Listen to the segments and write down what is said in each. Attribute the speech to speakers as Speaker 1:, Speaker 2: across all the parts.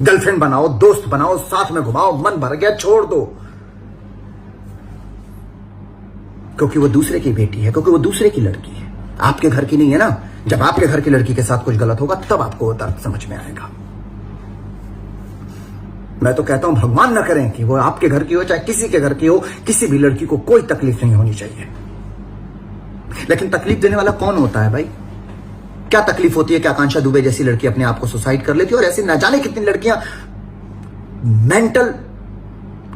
Speaker 1: Girlfriend बनाओ, दोस्त बनाओ, साथ में घुमाओ, मन भर गया छोड़ दो, क्योंकि वो दूसरे की बेटी है, क्योंकि वो दूसरे की लड़की है, आपके घर की नहीं है ना। जब आपके घर की लड़की के साथ कुछ गलत होगा तब आपको वो दर्द समझ में आएगा। मैं तो कहता हूं भगवान न करें कि वो आपके घर की हो चाहे किसी के घर की हो, किसी भी लड़की को कोई तकलीफ नहीं होनी चाहिए। लेकिन तकलीफ देने वाला कौन होता है भाई? क्या तकलीफ होती है कि आकांक्षा दुबे जैसी लड़की अपने आप को सुसाइड कर लेती है, और ऐसी न जाने कितनी लड़कियां मेंटल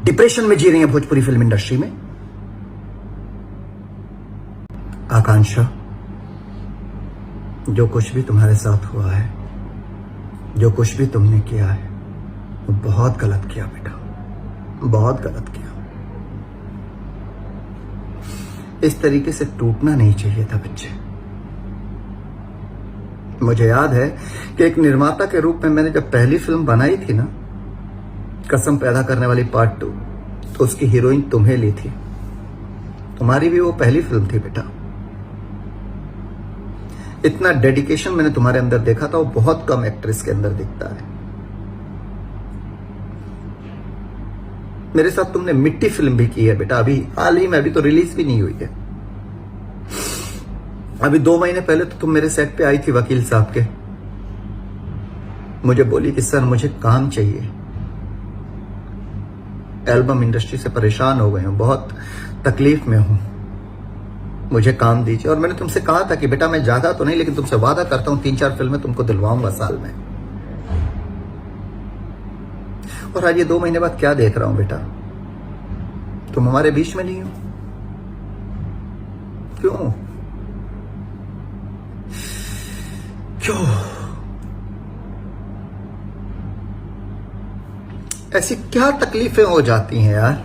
Speaker 1: डिप्रेशन में जी रही हैं भोजपुरी फिल्म इंडस्ट्री में। आकांक्षा, जो कुछ भी तुम्हारे साथ हुआ है, जो कुछ भी तुमने किया है, वो बहुत गलत किया बेटा, बहुत गलत किया। इस तरीके से टूटना नहीं चाहिए था बच्चे। मुझे याद है कि एक निर्माता के रूप में मैंने जब पहली फिल्म बनाई थी ना, कसम पैदा करने वाली पार्ट 2, तो उसकी हीरोइन तुम्हें ली थी। तुम्हारी भी वो पहली फिल्म थी बेटा। इतना डेडिकेशन मैंने तुम्हारे अंदर देखा था, वो बहुत कम एक्ट्रेस के अंदर दिखता है। मेरे साथ तुमने मिट्टी फिल्म भी की है बेटा, अभी हाल ही में, अभी तो रिलीज भी नहीं हुई है। अभी 2 महीने पहले तो तुम मेरे सेट पे आई थी वकील साहब के। मुझे बोली कि सर मुझे काम चाहिए, एल्बम इंडस्ट्री से परेशान हो गए हूं, बहुत तकलीफ में हूं, मुझे काम दीजिए। और मैंने तुमसे कहा था कि बेटा मैं ज्यादा तो नहीं, लेकिन तुमसे वादा करता हूं 3-4 फिल्में तुमको दिलवाऊंगा साल में। और आज ये 2 महीने बाद क्या देख रहा हूं बेटा, तुम हमारे बीच में नहीं हो। क्यों क्यों ऐसी क्या तकलीफें हो जाती हैं यार?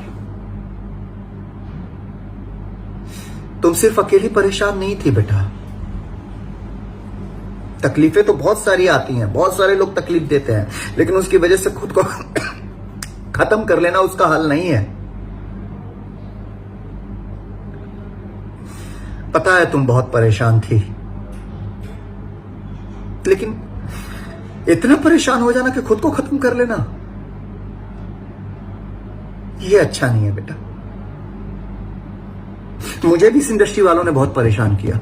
Speaker 1: तुम सिर्फ अकेली परेशान नहीं थी बेटा, तकलीफें तो बहुत सारी आती हैं, बहुत सारे लोग तकलीफ देते हैं, लेकिन उसकी वजह से खुद को खत्म कर लेना उसका हल नहीं है। पता है तुम बहुत परेशान थी, लेकिन इतना परेशान हो जाना कि खुद को खत्म कर लेना, ये अच्छा नहीं है बेटा। मुझे भी इस इंडस्ट्री वालों ने बहुत परेशान किया।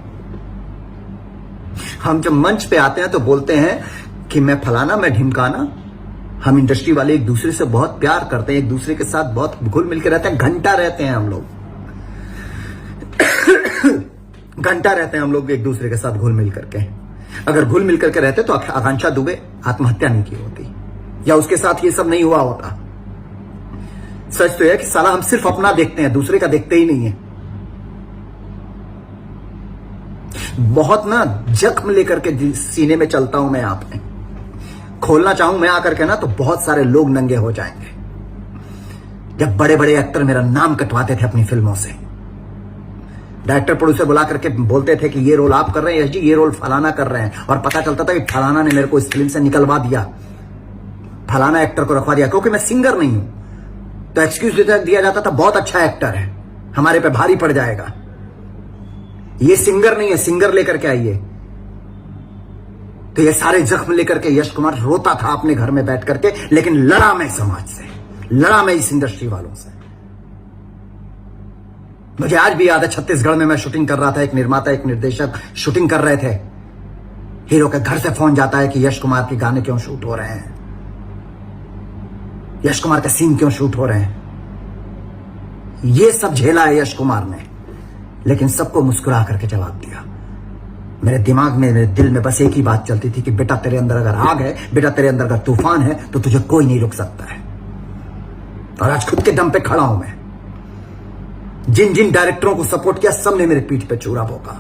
Speaker 1: हम जब मंच पे आते हैं तो बोलते हैं कि मैं फलाना, मैं ढिमकाना। हम इंडस्ट्री वाले एक दूसरे से बहुत प्यार करते हैं, एक दूसरे के साथ बहुत घुल मिल के रहते हैं, घंटा रहते हैं हम लोग घंटा रहते हैं हम लोग एक दूसरे के साथ घुल मिल करके। अगर घुल मिल करके रहते तो आकांक्षा दुबे आत्महत्या नहीं की होती, या उसके साथ ये सब नहीं हुआ होता। सच तो यह कि साला हम सिर्फ अपना देखते हैं, दूसरे का देखते ही नहीं है। बहुत ना जख्म लेकर के सीने में चलता हूं मैं, आपने खोलना चाहूं मैं आकर के ना तो बहुत सारे लोग नंगे हो जाएंगे। जब बड़े बड़े एक्टर मेरा नाम कटवाते थे अपनी फिल्मों से, डायरेक्टर प्रोड्यूसर बुला करके बोलते थे कि ये रोल आप कर रहे हैं यश जी, ये रोल फलाना कर रहे हैं, और पता चलता था कि फलाना ने मेरे को इस फिल्म से निकलवा दिया, फलाना एक्टर को रखवा दिया, क्योंकि मैं सिंगर नहीं हूं। तो एक्सक्यूज दिया जाता था, बहुत अच्छा एक्टर है, हमारे पे भारी पड़ जाएगा, ये सिंगर नहीं है, सिंगर लेकर के आइए। तो ये सारे जख्म लेकर के यश कुमार रोता था अपने घर में बैठ करके, लेकिन लड़ा मैं समाज से, लड़ा मैं इस इंडस्ट्री वालों से। मुझे आज भी याद है, छत्तीसगढ़ में मैं शूटिंग कर रहा था, एक निर्माता एक निर्देशक शूटिंग कर रहे थे। हीरो के घर से फोन जाता है कि यश कुमार के गाने क्यों शूट हो रहे हैं, यश कुमार के सीन क्यों शूट हो रहे हैं। ये सब झेला है यश कुमार ने, लेकिन सबको मुस्कुरा करके जवाब दिया। मेरे दिमाग में, मेरे दिल में बस एक ही बात चलती थी कि बेटा तेरे अंदर अगर आग है, बेटा तेरे अंदर अगर तूफान है, तो तुझे कोई नहीं रोक सकता है। और आज खुद के दम पे खड़ा हूं मैं। जिन जिन डायरेक्टरों को सपोर्ट किया, सबने मेरे पीठ पे चूरा भोंका।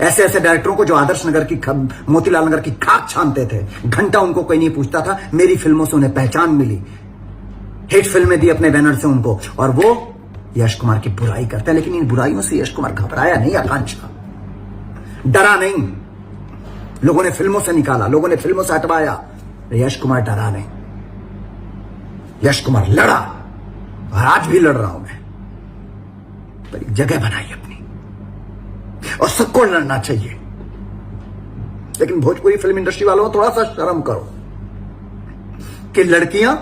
Speaker 1: ऐसे ऐसे डायरेक्टरों को जो आदर्श नगर की, मोतीलाल नगर की खाक छानते थे, घंटा उनको कोई नहीं पूछता था। मेरी फिल्मों से उन्हें पहचान मिली, हिट फिल्में दी अपने बैनर से उनको, और वो यश कुमार की बुराई करते हैं। लेकिन इन बुराइयों से यश कुमार घबराया नहीं, आकांक्षा डरा नहीं। लोगों ने फिल्मों से निकाला, लोगों ने फिल्मों से हटवाया, यश कुमार डरा नहीं, यश कुमार लड़ा, और आज भी लड़ रहा हूं मैं। पर एक जगह बनाई अपनी, और सबको लड़ना चाहिए। लेकिन भोजपुरी फिल्म इंडस्ट्री वालों थोड़ा सा शर्म करो, कि लड़कियां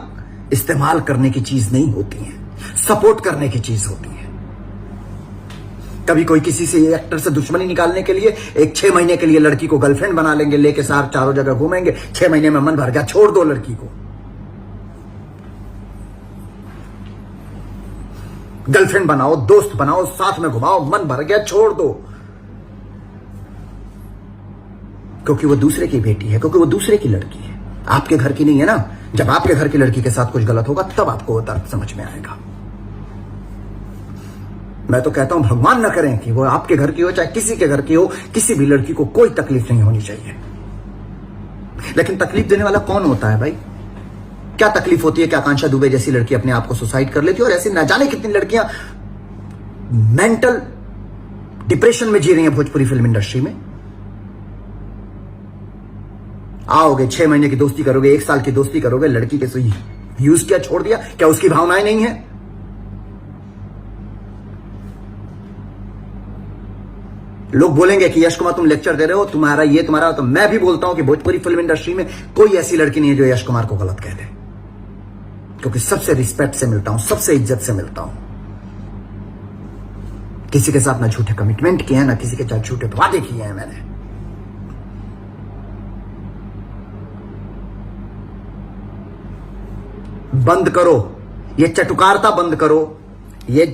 Speaker 1: इस्तेमाल करने की चीज नहीं होती हैं, सपोर्ट करने की चीज होती है। कभी कोई किसी से एक्टर से दुश्मनी निकालने के लिए एक 6 महीने के लिए लड़की को गर्लफ्रेंड बना लेंगे, लेके साथ चारों जगह घूमेंगे, 6 महीने में मन भर गया, छोड़ दो लड़की को। गर्लफ्रेंड बनाओ, दोस्त बनाओ, साथ में घुमाओ, मन भर गया, छोड़ दो। क्योंकि वो दूसरे की बेटी है, क्योंकि वो दूसरे की लड़की है, आपके घर की नहीं है ना। जब आपके घर की लड़की के साथ कुछ गलत होगा तब आपको वो तर्क समझ में आएगा। मैं तो कहता हूं भगवान न करें कि वो आपके घर की हो चाहे किसी के घर की हो, किसी भी लड़की को कोई तकलीफ नहीं होनी चाहिए। लेकिन तकलीफ देने वाला कौन होता है भाई? क्या तकलीफ होती है कि आकांक्षा दुबे जैसी लड़की अपने आप को सुसाइड कर लेती है, और ऐसी न जाने कितनी लड़कियां मेंटल डिप्रेशन में जी रही हैं भोजपुरी फिल्म इंडस्ट्री में। आओगे 6 महीने की दोस्ती करोगे, 1 साल की दोस्ती करोगे, लड़की के से यूज किया, छोड़ दिया, क्या उसकी भावनाएं नहीं है? लोग बोलेंगे कि यश कुमार तुम लेक्चर दे रहे हो, तुम्हारा ये तुम्हारा, तो मैं भी बोलता हूं कि भोजपुरी फिल्म इंडस्ट्री में कोई ऐसी लड़की नहीं है जो यश कुमार को गलत कह दे, क्योंकि सबसे रिस्पेक्ट से मिलता हूं, सबसे इज्जत से मिलता हूं। किसी के साथ ना झूठे कमिटमेंट किए हैं, ना किसी के साथ झूठे वादे किए हैं मैंने। बंद करो ये चटुकारता, बंद करो। ये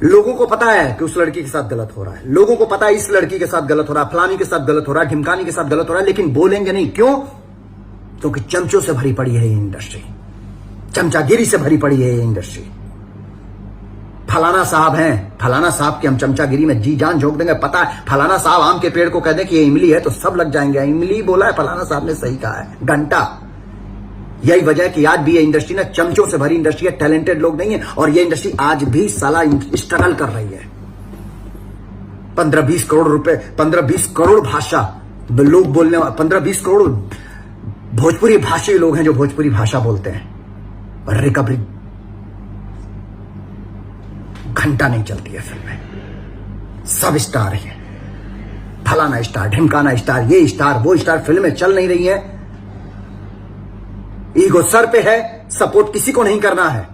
Speaker 1: लोगों को पता है कि उस लड़की के साथ गलत हो रहा है, लोगों को पता है इस लड़की के साथ गलत हो रहा है, फलानी के साथ गलत हो रहा है, ढिमकानी के साथ गलत हो रहा है, लेकिन बोलेंगे नहीं। क्यों? क्योंकि चमचों से भरी पड़ी है ये इंडस्ट्री, चमचागिरी से भरी पड़ी है ये इंडस्ट्री। फलाना साहब हैं, फलाना साहब की हम चमचागिरी में जी जान झोंक देंगे। पता है फलाना साहब आम के पेड़ को कह दे कि ये इमली है तो सब लग जाएंगे। इमली बोला है, फलाना साहब ने सही कहा है, घंटा। यही वजह है कि आज भी ये इंडस्ट्री ना चमचों से भरी इंडस्ट्री है, टैलेंटेड लोग नहीं है, और ये इंडस्ट्री आज भी साला स्ट्रगल कर रही है। 15-20 करोड़ रुपए, 15-20 करोड़ भाषा लोग बोलने, 15-20 करोड़ भोजपुरी भाषी लोग हैं जो भोजपुरी भाषा बोलते हैं, पर रिकवरी घंटा नहीं चलती है फिल्में। सब स्टार है, फलाना स्टार, ढिमकाना स्टार, ये स्टार, वो स्टार, फिल्में चल नहीं रही है। ईगो सर पे है, सपोर्ट किसी को नहीं करना है।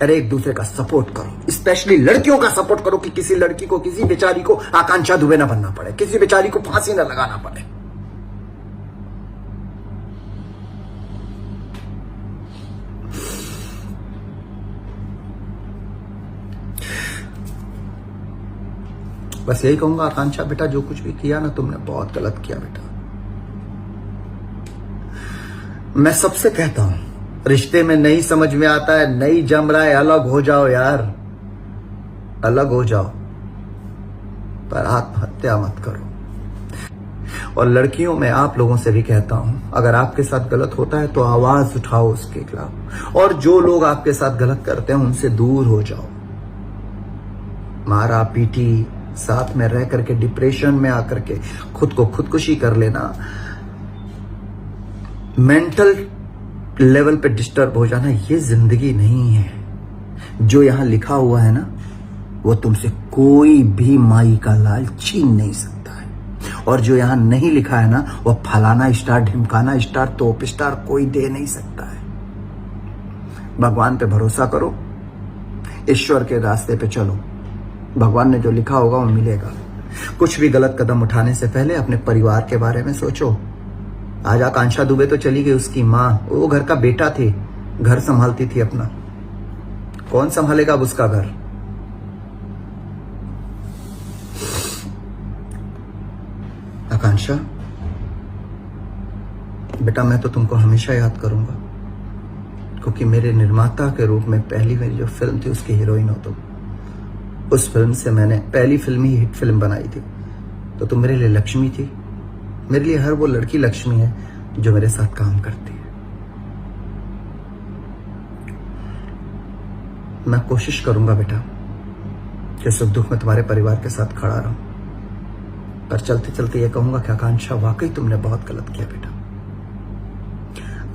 Speaker 1: अरे एक दूसरे का सपोर्ट करो, स्पेशली लड़कियों का सपोर्ट करो कि किसी लड़की को, किसी बेचारी को आकांक्षा दुबे ना बनना पड़े, किसी बेचारी को फांसी ना लगाना पड़े। बस यही कहूंगा, आकांक्षा बेटा जो कुछ भी किया ना तुमने बहुत गलत किया बेटा। मैं सबसे कहता हूं, रिश्ते में नहीं समझ में आता है, नहीं जम रहा है, अलग हो जाओ यार, अलग हो जाओ, पर आत्महत्या मत करो। और लड़कियों में आप लोगों से भी कहता हूं, अगर आपके साथ गलत होता है तो आवाज उठाओ उसके खिलाफ, और जो लोग आपके साथ गलत करते हैं उनसे दूर हो जाओ। मारा पीटी, साथ में रह करके डिप्रेशन में आकर के खुद को खुदकुशी कर लेना, मेंटल लेवल पे डिस्टर्ब हो जाना, ये जिंदगी नहीं है। जो यहां लिखा हुआ है ना, वो तुमसे कोई भी माई का लाल छीन नहीं सकता है, और जो यहां नहीं लिखा है ना, वो फलाना स्टार, ढिमकाना स्टार, तोप स्टार कोई दे नहीं सकता है। भगवान पे भरोसा करो, ईश्वर के रास्ते पे चलो, भगवान ने जो लिखा होगा वो मिलेगा। कुछ भी गलत कदम उठाने से पहले अपने परिवार के बारे में सोचो। आज आकांक्षा दुबे तो चली गई, उसकी माँ, वो घर का बेटा थी, घर संभालती थी अपना, कौन संभालेगा अब उसका घर? आकांक्षा बेटा, मैं तो तुमको हमेशा याद करूंगा, क्योंकि मेरे निर्माता के रूप में पहली मेरी जो फिल्म थी उसकी हीरोइन हो तुम। उस फिल्म से मैंने पहली फिल्म ही हिट फिल्म बनाई थी, तो तुम मेरे लिए लक्ष्मी थी। मेरे लिए हर वो लड़की लक्ष्मी है जो मेरे साथ काम करती है। मैं कोशिश करूंगा बेटा कि सुख दुख में तुम्हारे परिवार के साथ खड़ा रहूं, पर चलते चलते ये कहूंगा कि आकांक्षा वाकई तुमने बहुत गलत किया बेटा।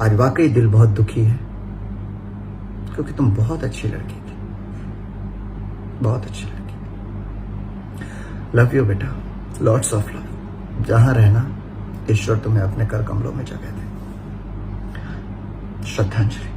Speaker 1: आज वाकई दिल बहुत दुखी है, क्योंकि तुम बहुत अच्छी लड़की थी, बहुत अच्छी लड़की। लव यू बेटा, लॉट्स ऑफ लव। जहां रहना ईश्वर तुम्हें अपने कर कमलों में जगह दे। श्रद्धांजलि।